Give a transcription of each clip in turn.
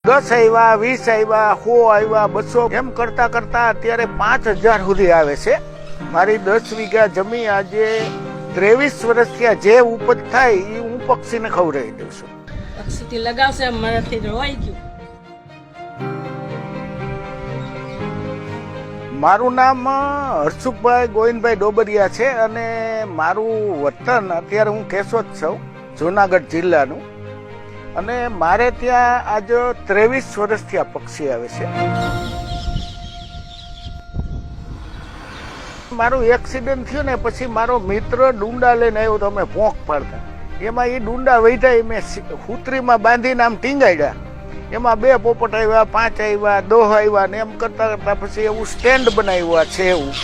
10 આવ્યા, 20 આવ્યા, 100 આવ્યા, 200 એમ કરતા કરતા અત્યારે 5000 સુધી આવે છે. મારી 10 વીઘા જમીન આજે 23 વર્ષ થયા, જે ઉપજ થાય એ હું પક્ષીને ખવડાવી દઉં છું. પક્ષીથી લગાવશે મારાથી રોવાઈ ગયું. મારું નામ હર્ષુભાઈ ગોવિંદભાઈ ડોબરિયા છે અને મારું વતન અત્યારે હું કેશોદ છું, જુનાગઢ જિલ્લાનું. અને મારે ત્યાં આજે 23 વર્ષથી આ પક્ષી આવે છે. મારું એક્સિડન્ટ થયું ને પછી મારો મિત્ર ડુંડા લઈને આવ્યો તો અમે પોંક પાડતા. એમાં એ ડુંડા વૈધા મેં હુતરીમાં બાંધીને આમ ટીંગાડ્યા. એમાં 2 પોપટ આવ્યા, 5 આવ્યા, 10 આવ્યા ને એમ કરતા કરતા પછી એવું સ્ટેન્ડ બનાવ્યું છે એવું.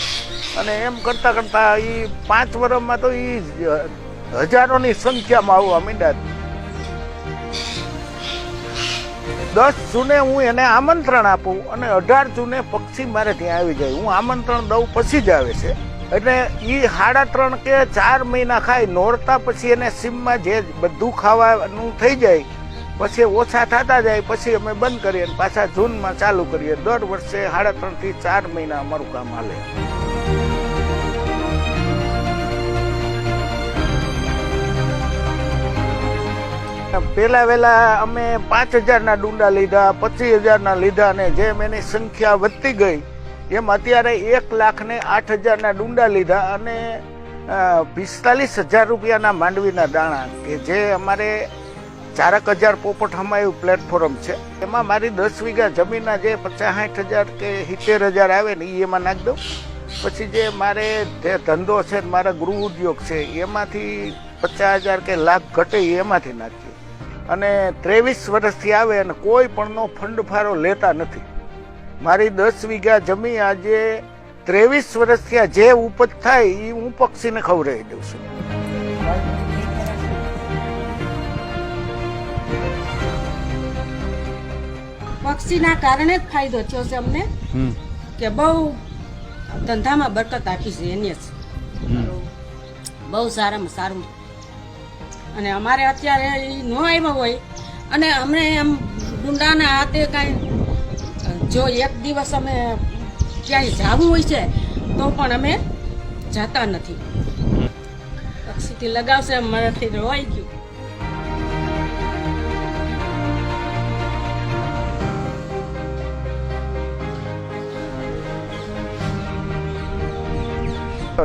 અને એમ કરતા કરતા એ 5 વર્ષમાં તો એ હજારોની સંખ્યામાં આવવા માંડ્યા. 10 જૂને હું એને આમંત્રણ આપું અને 18 જૂને પક્ષી મારે ત્યાં આવી જાય. હું આમંત્રણ દઉં પછી જ આવે છે. એટલે એ 3.5 કે 4 મહિના ખાય. નોરતા પછી એને સીમમાં જે બધું ખાવાનું થઈ જાય પછી ઓછા થતા જાય પછી અમે બંધ કરીએ અને પાછા જૂનમાં ચાલુ કરીએ. દર વર્ષે 3.5 થી 4 મહિના અમારું કામ હાલે. પેલા વેલા અમે 5000 ડુંડા લીધા, 25000 લીધા અને જેમ એની સંખ્યા વધતી ગઈ એમ અત્યારે 1,08,000 ડુંડા લીધા અને 45,000 રૂપિયાના માંડવીના દાણા કે જે અમારે 4,000 પોપટ હમાયું પ્લેટફોર્મ છે. એમાં મારી 10 વીઘા જમીનના જે 50-60,000 કે 70,000 આવે ને એ એમાં નાખી દઉં. પછી જે મારે જે ધંધો છે મારા ગૃહ ઉદ્યોગ છે એમાંથી 50,000 કે લાખ ઘટે એમાંથી નાખીએ. અને 23 વર્ષથી આવે અને કોઈ પણનો ફંડફારો લેતા નથી. મારી 10 વીઘા જમીન આજે 23 વર્ષ થયા, જે ઉપજ થાય એ હું પક્ષીને ખવડાવી દઉં છું. પક્ષીના કારણે જ ફાયદો થયો છે અમને કે બહુ ધંધામાં બરકત આપી છે એને જ બહુ સારામાં સારું. અને અમારે અત્યારે એ ન આવ્યા હોય અને અમને એમ ડુંડાના હાથે કાંઈ જો એક દિવસ અમે ક્યાંય જવું હોય છે તો પણ અમે જતા નથી. પક્ષીથી લગાવશે મારાથી રોવાઈ ગયું.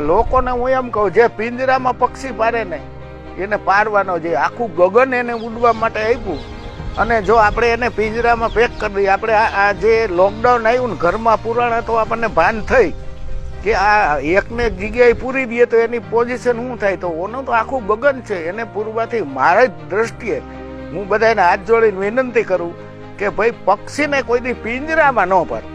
લોકોને હું એમ કહું, જે પિંજરામાં પક્ષી પારે ને એને પારવાનો, જે આખું ગગન એને ઉડવા માટે આપ્યું અને જો આપણે એને પિંજરામાં પેક કરી દઈએ. આપણે આ જે લોકડાઉન આવ્યું ને ઘરમાં પુરાણ તો આપણને ભાન થઈ કે આ એકને જગ્યાએ પૂરી દઈએ તો એની પોઝિશન શું થાય. તો ઓનું તો આખું ગગન છે, એને પૂરવાથી મારી દ્રષ્ટિએ હું બધાને હાથ જોડીને વિનંતી કરું કે ભાઈ પક્ષીને કોઈ દી પિંજરામાં ન પાડે.